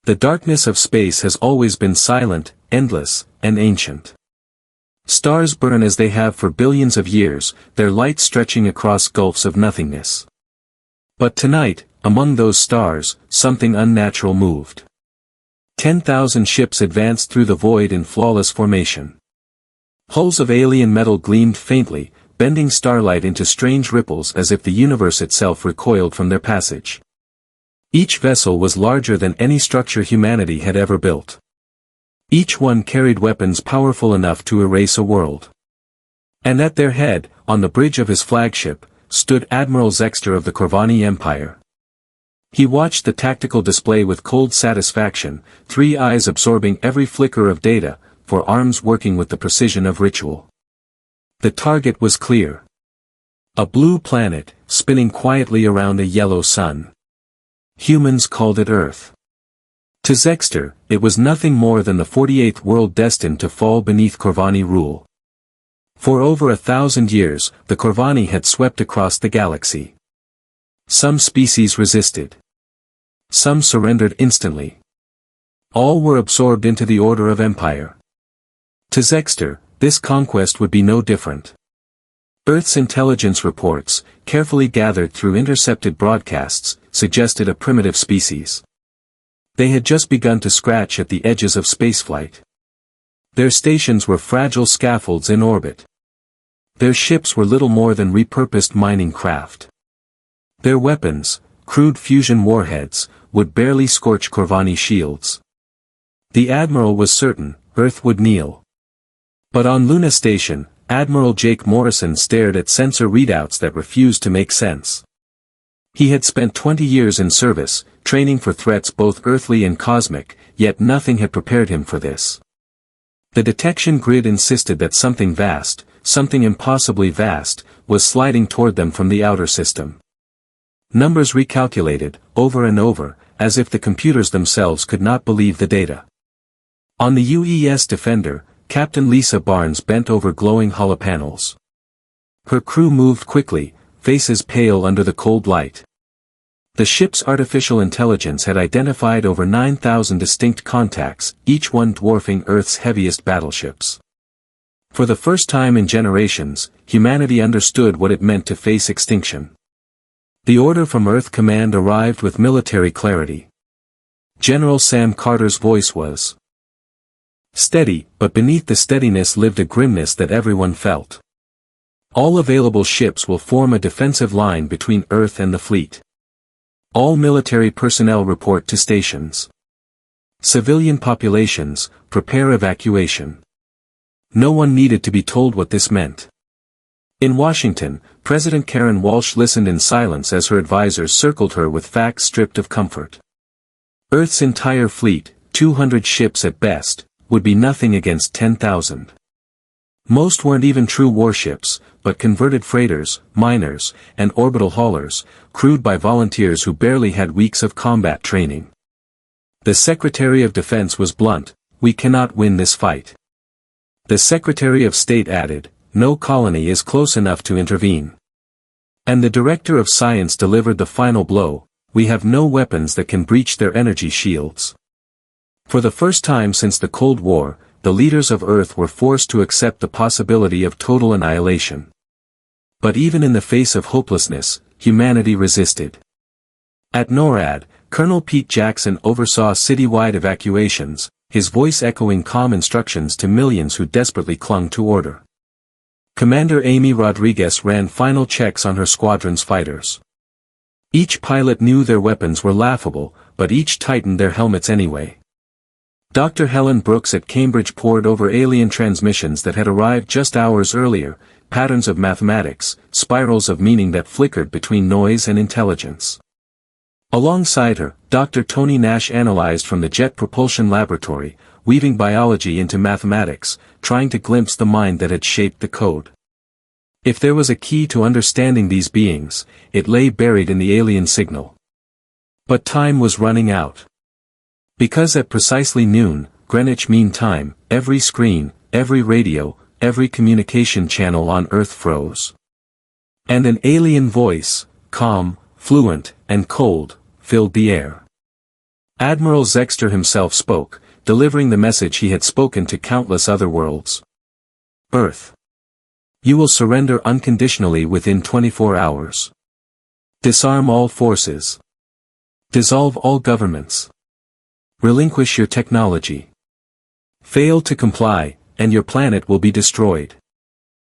The darkness of space has always been silent, endless, and ancient. Stars burn as they have for billions of years, their light stretching across gulfs of nothingness. But tonight, among those stars, something unnatural moved. 10,000 ships advanced through the void in flawless formation. Hulls of alien metal gleamed faintly, bending starlight into strange ripples as if the universe itself recoiled from their passage. Each vessel was larger than any structure humanity had ever built. Each one carried weapons powerful enough to erase a world. And at their head, on the bridge of his flagship, stood Admiral Zexter of the Corvani Empire. He watched the tactical display with cold satisfaction, 3 eyes absorbing every flicker of data, 4 arms working with the precision of ritual. The target was clear. A blue planet, spinning quietly around a yellow sun. Humans called it Earth. To Zexter, it was nothing more than the 48th world destined to fall beneath Corvani rule. For over 1,000 years, the Corvani had swept across the galaxy. Some species resisted. Some surrendered instantly. All were absorbed into the order of empire. To Zexter, this conquest would be no different. Earth's intelligence reports, carefully gathered through intercepted broadcasts, suggested a primitive species. They had just begun to scratch at the edges of spaceflight. Their stations were fragile scaffolds in orbit. Their ships were little more than repurposed mining craft. Their weapons, crude fusion warheads, would barely scorch Corvani shields. The Admiral was certain, Earth would kneel. But on Luna Station, Admiral Jake Morrison stared at sensor readouts that refused to make sense. He had spent 20 years in service, training for threats both earthly and cosmic, yet nothing had prepared him for this. The detection grid insisted that something vast, something impossibly vast, was sliding toward them from the outer system. Numbers recalculated, over and over, as if the computers themselves could not believe the data. On the UES Defender, Captain Lisa Barnes bent over glowing holopanels. Her crew moved quickly, faces pale under the cold light. The ship's artificial intelligence had identified over 9,000 distinct contacts, each one dwarfing Earth's heaviest battleships. For the first time in generations, humanity understood what it meant to face extinction. The order from Earth Command arrived with military clarity. General Sam Carter's voice was steady, but beneath the steadiness lived a grimness that everyone felt. All available ships will form a defensive line between Earth and the fleet. All military personnel report to stations. Civilian populations, prepare evacuation. No one needed to be told what this meant. In Washington, President Karen Walsh listened in silence as her advisors circled her with facts stripped of comfort. Earth's entire fleet, 200 ships at best, would be nothing against 10,000. Most weren't even true warships, but converted freighters, miners, and orbital haulers, crewed by volunteers who barely had weeks of combat training. The Secretary of Defense was blunt, "We cannot win this fight." The Secretary of State added, "No colony is close enough to intervene." And the Director of Science delivered the final blow, "We have no weapons that can breach their energy shields." For the first time since the Cold War, the leaders of Earth were forced to accept the possibility of total annihilation. But even in the face of hopelessness, humanity resisted. At NORAD, Colonel Pete Jackson oversaw citywide evacuations, his voice echoing calm instructions to millions who desperately clung to order. Commander Amy Rodriguez ran final checks on her squadron's fighters. Each pilot knew their weapons were laughable, but each tightened their helmets anyway. Dr. Helen Brooks at Cambridge pored over alien transmissions that had arrived just hours earlier, patterns of mathematics, spirals of meaning that flickered between noise and intelligence. Alongside her, Dr. Tony Nash analyzed from the Jet Propulsion Laboratory, weaving biology into mathematics, trying to glimpse the mind that had shaped the code. If there was a key to understanding these beings, it lay buried in the alien signal. But time was running out. Because at precisely noon, Greenwich Mean Time, every screen, every radio, every communication channel on Earth froze. And an alien voice, calm, fluent, and cold, filled the air. Admiral Zexter himself spoke, delivering the message he had spoken to countless other worlds. Earth. You will surrender unconditionally within 24 hours. Disarm all forces. Dissolve all governments. Relinquish your technology. Fail to comply, and your planet will be destroyed.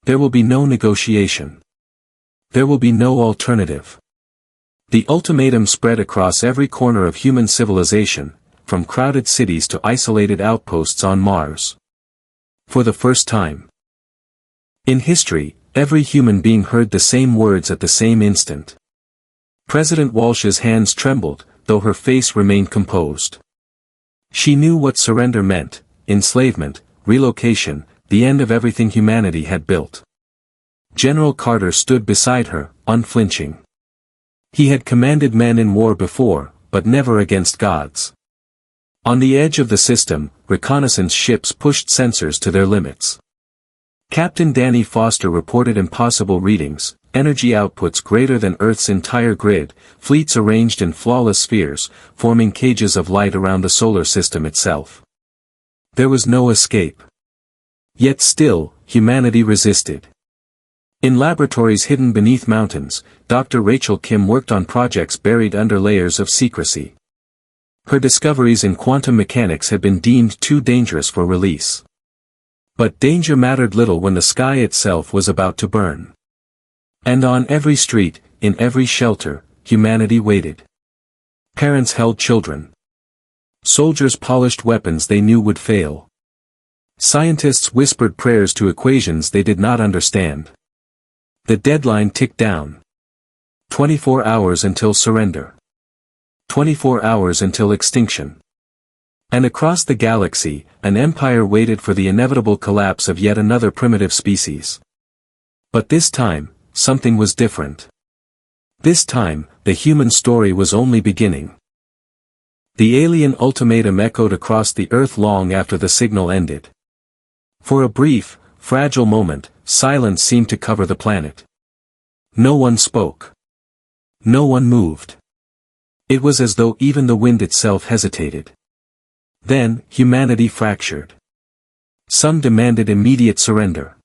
There will be no negotiation. There will be no alternative. The ultimatum spread across every corner of human civilization, from crowded cities to isolated outposts on Mars. For the first time in history, every human being heard the same words at the same instant. President Walsh's hands trembled, though her face remained composed. She knew what surrender meant: enslavement, relocation, the end of everything humanity had built. General Carter stood beside her, unflinching. He had commanded men in war before, but never against gods. On the edge of the system, reconnaissance ships pushed sensors to their limits. Captain Danny Foster reported impossible readings, energy outputs greater than Earth's entire grid, fleets arranged in flawless spheres, forming cages of light around the solar system itself. There was no escape. Yet still, humanity resisted. In laboratories hidden beneath mountains, Dr. Rachel Kim worked on projects buried under layers of secrecy. Her discoveries in quantum mechanics had been deemed too dangerous for release. But danger mattered little when the sky itself was about to burn. And on every street, in every shelter, humanity waited. Parents held children. Soldiers polished weapons they knew would fail. Scientists whispered prayers to equations they did not understand. The deadline ticked down. 24 hours until surrender. 24 hours until extinction. And across the galaxy, an empire waited for the inevitable collapse of yet another primitive species. But this time, something was different. This time, the human story was only beginning. The alien ultimatum echoed across the Earth long after the signal ended. For a brief, fragile moment, silence seemed to cover the planet. No one spoke. No one moved. It was as though even the wind itself hesitated. Then, humanity fractured. Some demanded immediate surrender.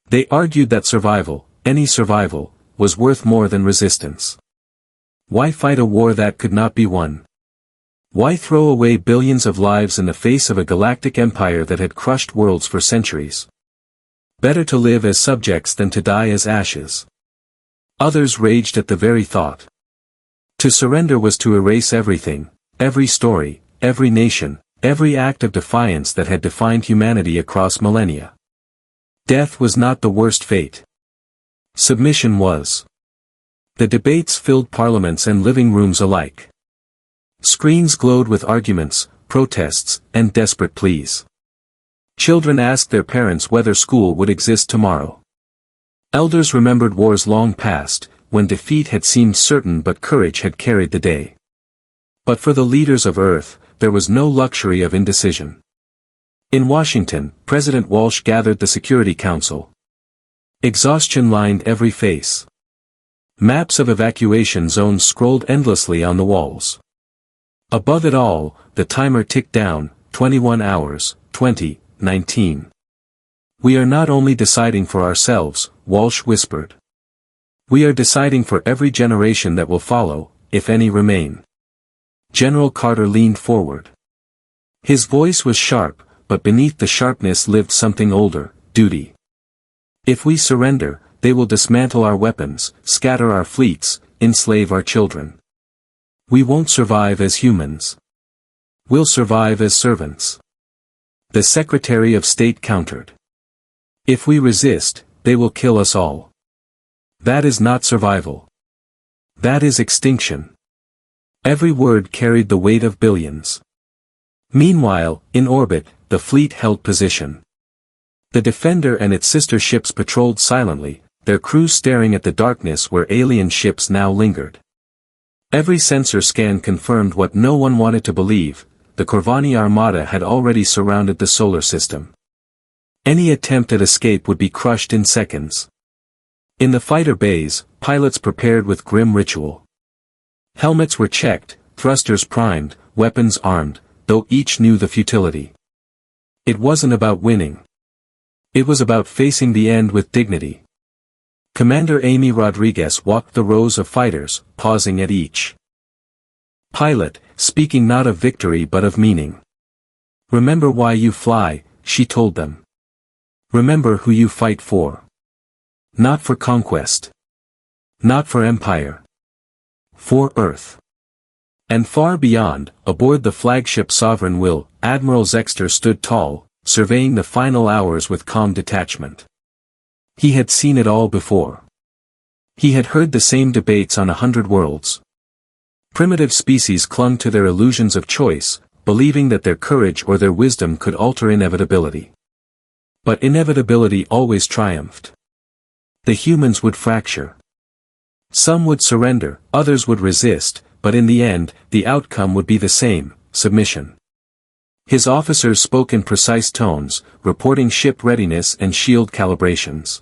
They argued that survival, any survival, was worth more than resistance. Why fight a war that could not be won? Why throw away billions of lives in the face of a galactic empire that had crushed worlds for centuries? Better to live as subjects than to die as ashes. Others raged at the very thought. To surrender was to erase everything, every story, every nation, every act of defiance that had defined humanity across millennia. Death was not the worst fate. Submission was. The debates filled parliaments and living rooms alike. Screens glowed with arguments, protests, and desperate pleas. Children asked their parents whether school would exist tomorrow. Elders remembered wars long past, when defeat had seemed certain but courage had carried the day. But for the leaders of Earth, there was no luxury of indecision. In Washington, President Walsh gathered the Security Council. Exhaustion lined every face. Maps of evacuation zones scrolled endlessly on the walls. Above it all, the timer ticked down, 21 hours, 2019. We are not only deciding for ourselves, Walsh whispered. We are deciding for every generation that will follow, if any remain. General Carter leaned forward. His voice was sharp, but beneath the sharpness lived something older: duty. If we surrender, they will dismantle our weapons, scatter our fleets, enslave our children. We won't survive as humans. We'll survive as servants. The Secretary of State countered. If we resist, they will kill us all. That is not survival. That is extinction. Every word carried the weight of billions. Meanwhile, in orbit, the fleet held position. The Defender and its sister ships patrolled silently, their crews staring at the darkness where alien ships now lingered. Every sensor scan confirmed what no one wanted to believe: the Corvani Armada had already surrounded the solar system. Any attempt at escape would be crushed in seconds. In the fighter bays, pilots prepared with grim ritual. Helmets were checked, thrusters primed, weapons armed, though each knew the futility. It wasn't about winning. It was about facing the end with dignity. Commander Amy Rodriguez walked the rows of fighters, pausing at each pilot, speaking not of victory but of meaning. "Remember why you fly," she told them. "Remember who you fight for. Not for conquest. Not for empire. For Earth." And far beyond, aboard the flagship Sovereign Will, Admiral Zexter stood tall, surveying the final hours with calm detachment. He had seen it all before. He had heard the same debates on 100 worlds. Primitive species clung to their illusions of choice, believing that their courage or their wisdom could alter inevitability. But inevitability always triumphed. The humans would fracture. Some would surrender, others would resist, but in the end, the outcome would be the same: submission. His officers spoke in precise tones, reporting ship readiness and shield calibrations.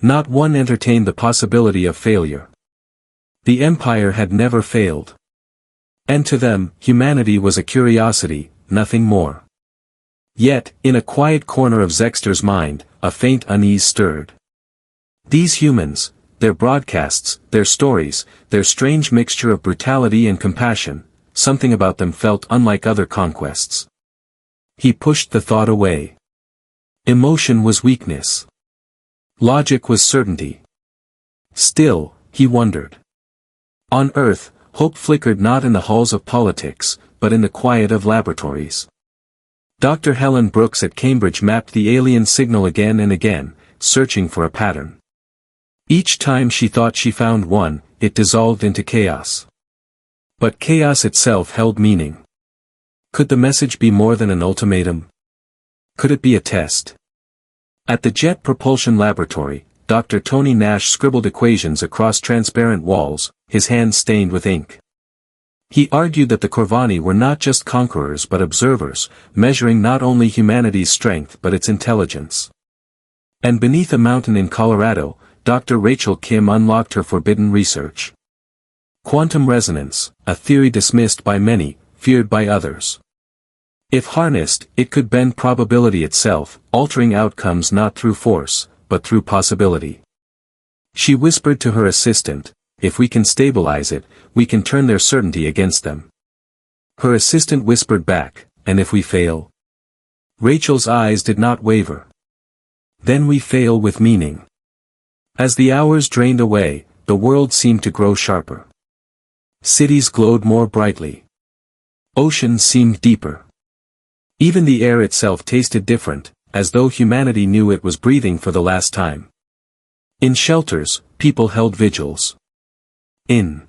Not one entertained the possibility of failure. The Empire had never failed. And to them, humanity was a curiosity, nothing more. Yet, in a quiet corner of Zexter's mind, a faint unease stirred. These humans, their broadcasts, their stories, their strange mixture of brutality and compassion, something about them felt unlike other conquests. He pushed the thought away. Emotion was weakness. Logic was certainty. Still, he wondered. On Earth, hope flickered not in the halls of politics, but in the quiet of laboratories. Dr. Helen Brooks at Cambridge mapped the alien signal again and again, searching for a pattern. Each time she thought she found one, it dissolved into chaos. But chaos itself held meaning. Could the message be more than an ultimatum? Could it be a test? At the Jet Propulsion Laboratory, Dr. Tony Nash scribbled equations across transparent walls, his hands stained with ink. He argued that the Corvani were not just conquerors but observers, measuring not only humanity's strength but its intelligence. And beneath a mountain in Colorado, Dr. Rachel Kim unlocked her forbidden research. Quantum resonance, a theory dismissed by many, feared by others. If harnessed, it could bend probability itself, altering outcomes not through force, but through possibility. She whispered to her assistant, "If we can stabilize it, we can turn their certainty against them." Her assistant whispered back, "And if we fail?" Rachel's eyes did not waver. "Then we fail with meaning." As the hours drained away, the world seemed to grow sharper. Cities glowed more brightly. Oceans seemed deeper. Even the air itself tasted different, as though humanity knew it was breathing for the last time. In shelters, people held vigils. In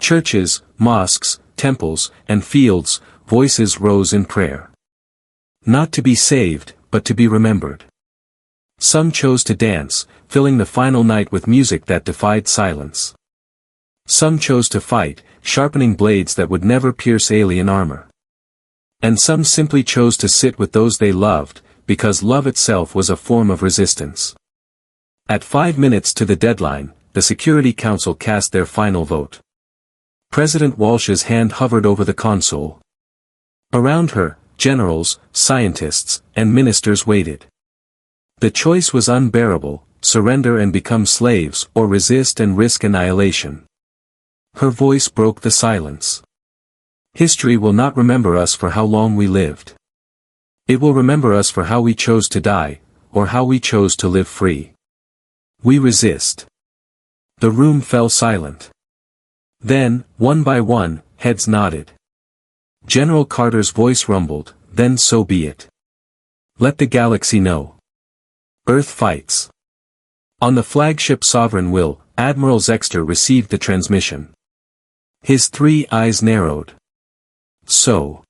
churches, mosques, temples, and fields, voices rose in prayer. Not to be saved, but to be remembered. Some chose to dance, filling the final night with music that defied silence. Some chose to fight, sharpening blades that would never pierce alien armor. And some simply chose to sit with those they loved, because love itself was a form of resistance. At 5 minutes to the deadline, the Security Council cast their final vote. President Walsh's hand hovered over the console. Around her, generals, scientists, and ministers waited. The choice was unbearable: surrender and become slaves, or resist and risk annihilation. Her voice broke the silence. History will not remember us for how long we lived. It will remember us for how we chose to die, or how we chose to live free. We resist. The room fell silent. Then, one by one, heads nodded. General Carter's voice rumbled, "Then so be it. Let the galaxy know. Earth fights." On the flagship Sovereign Will, Admiral Zexter received the transmission. His 3 eyes narrowed. So,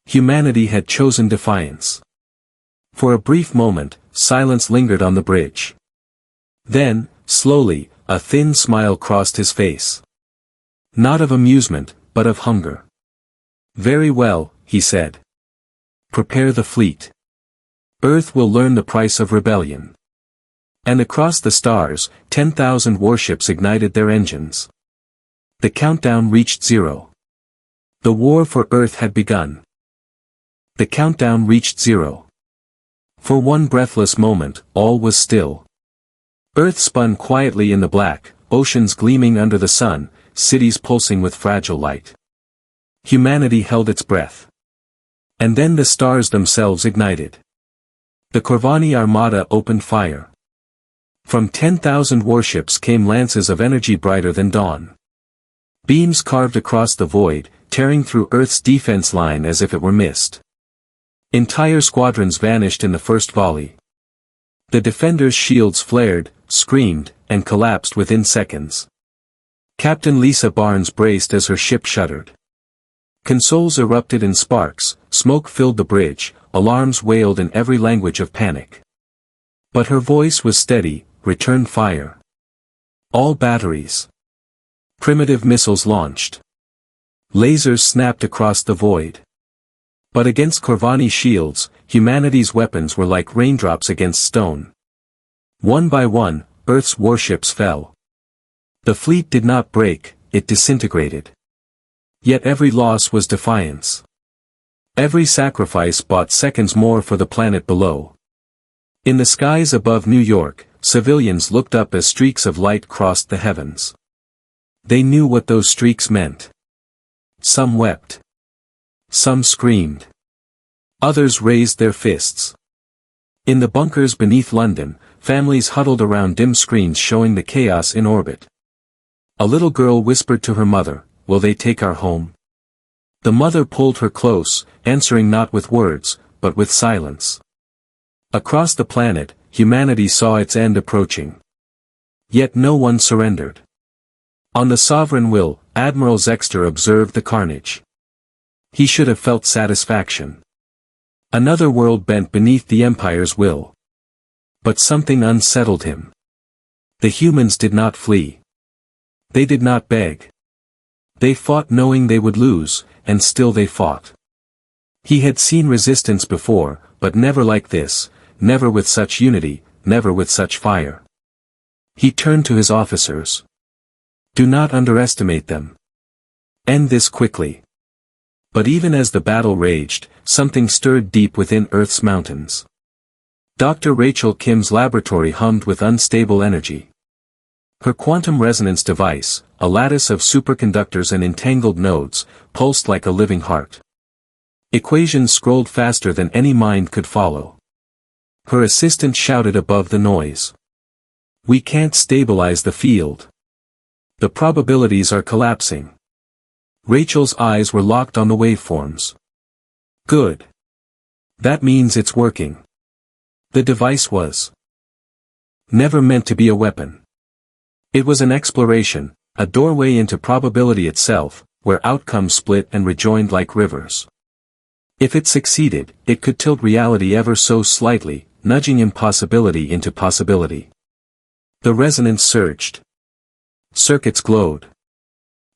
humanity had chosen defiance. For a brief moment, silence lingered on the bridge. Then, slowly, a thin smile crossed his face. Not of amusement, but of hunger. "Very well," he said. "Prepare the fleet. Earth will learn the price of rebellion." And across the stars, 10,000 warships ignited their engines. The countdown reached 0. The war for Earth had begun. The countdown reached 0. For one breathless moment, all was still. Earth spun quietly in the black, oceans gleaming under the sun, cities pulsing with fragile light. Humanity held its breath. And then the stars themselves ignited. The Corvani Armada opened fire. From 10,000 warships came lances of energy brighter than dawn. Beams carved across the void, tearing through Earth's defense line as if it were mist. Entire squadrons vanished in the first volley. The defenders' shields flared, screamed, and collapsed within seconds. Captain Lisa Barnes braced as her ship shuddered. Consoles erupted in sparks, smoke filled the bridge, alarms wailed in every language of panic. But her voice was steady: return fire. All batteries. Primitive missiles launched. Lasers snapped across the void. But against Corvani shields, humanity's weapons were like raindrops against stone. One by one, Earth's warships fell. The fleet did not break, it disintegrated. Yet every loss was defiance. Every sacrifice bought seconds more for the planet below. In the skies above New York, civilians looked up as streaks of light crossed the heavens. They knew what those streaks meant. Some wept. Some screamed. Others raised their fists. In the bunkers beneath London, families huddled around dim screens showing the chaos in orbit. A little girl whispered to her mother, "Will they take our home?" The mother pulled her close, answering not with words, but with silence. Across the planet, humanity saw its end approaching. Yet no one surrendered. On the sovereign will, Admiral Zexter observed the carnage. He should have felt satisfaction. Another world bent beneath the Empire's will. But something unsettled him. The humans did not flee. They did not beg. They fought knowing they would lose, and still they fought. He had seen resistance before, but never like this, never with such unity, never with such fire. He turned to his officers. Do not underestimate them. End this quickly. But even as the battle raged, something stirred deep within Earth's mountains. Dr. Rachel Kim's laboratory hummed with unstable energy. Her quantum resonance device, a lattice of superconductors and entangled nodes, pulsed like a living heart. Equations scrolled faster than any mind could follow. Her assistant shouted above the noise. We can't stabilize the field. The probabilities are collapsing. Rachel's eyes were locked on the waveforms. Good. That means it's working. The device was never meant to be a weapon. It was an exploration, a doorway into probability itself, where outcomes split and rejoined like rivers. If it succeeded, it could tilt reality ever so slightly, nudging impossibility into possibility. The resonance surged. Circuits glowed.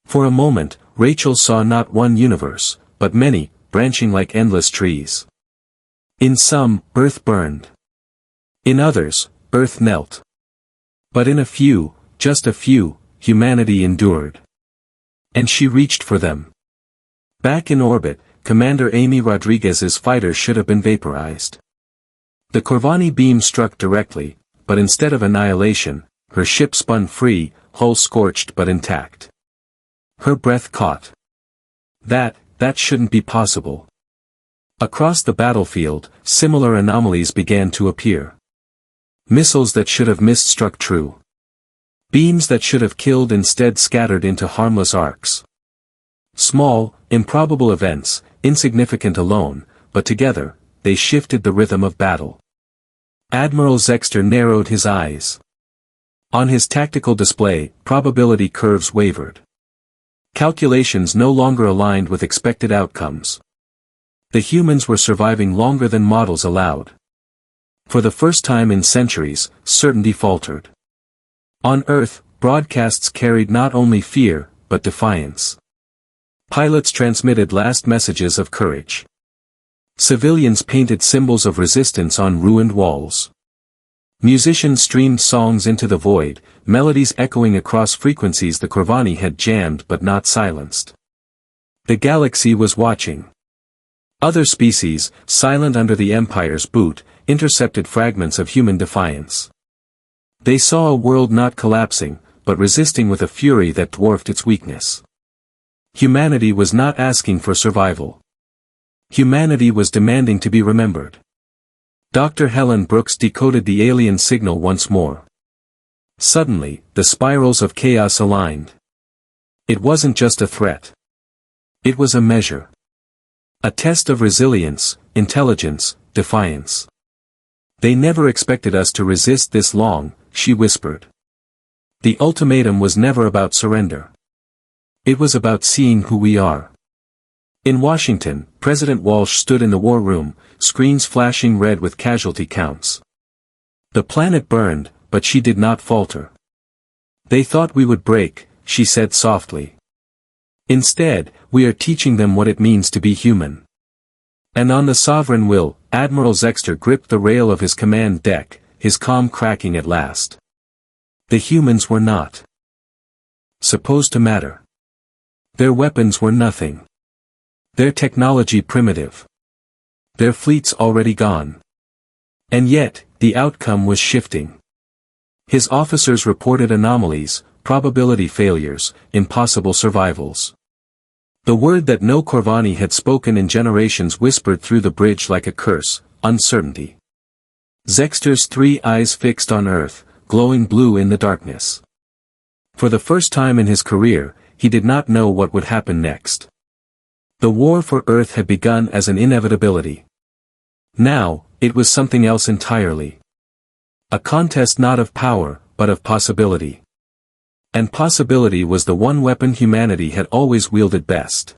For a moment, Rachel saw not one universe, but many, branching like endless trees. In some, Earth burned. In others, Earth knelt. But in a few, just a few, humanity endured. And she reached for them. Back in orbit, Commander Amy Rodriguez's fighter should have been vaporized. The Corvani beam struck directly, but instead of annihilation, her ship spun free, hull scorched but intact. Her breath caught. That shouldn't be possible. Across the battlefield, similar anomalies began to appear. Missiles that should have missed struck true. Beams that should have killed instead scattered into harmless arcs. Small, improbable events, insignificant alone, but together, they shifted the rhythm of battle. Admiral Zexter narrowed his eyes. On his tactical display, probability curves wavered. Calculations no longer aligned with expected outcomes. The humans were surviving longer than models allowed. For the first time in centuries, certainty faltered. On Earth, broadcasts carried not only fear, but defiance. Pilots transmitted last messages of courage. Civilians painted symbols of resistance on ruined walls. Musicians streamed songs into the void, melodies echoing across frequencies the Corvani had jammed but not silenced. The galaxy was watching. Other species, silent under the Empire's boot, intercepted fragments of human defiance. They saw a world not collapsing, but resisting with a fury that dwarfed its weakness. Humanity was not asking for survival. Humanity was demanding to be remembered. Dr. Helen Brooks decoded the alien signal once more. Suddenly, the spirals of chaos aligned. It wasn't just a threat. It was a measure. A test of resilience, intelligence, defiance. They never expected us to resist this long, she whispered. The ultimatum was never about surrender. It was about seeing who we are. In Washington, President Walsh stood in the war room, screens flashing red with casualty counts. The planet burned, but she did not falter. They thought we would break, she said softly. Instead, we are teaching them what it means to be human. And on the sovereign will, Admiral Zexter gripped the rail of his command deck, his calm cracking at last. The humans were not supposed to matter. Their weapons were nothing. Their technology primitive. Their fleets already gone. And yet, the outcome was shifting. His officers reported anomalies, probability failures, impossible survivals. The word that no Corvani had spoken in generations whispered through the bridge like a curse, uncertainty. Zexter's 3 eyes fixed on Earth, glowing blue in the darkness. For the first time in his career, he did not know what would happen next. The war for Earth had begun as an inevitability. Now, it was something else entirely. A contest not of power, but of possibility. And possibility was the one weapon humanity had always wielded best.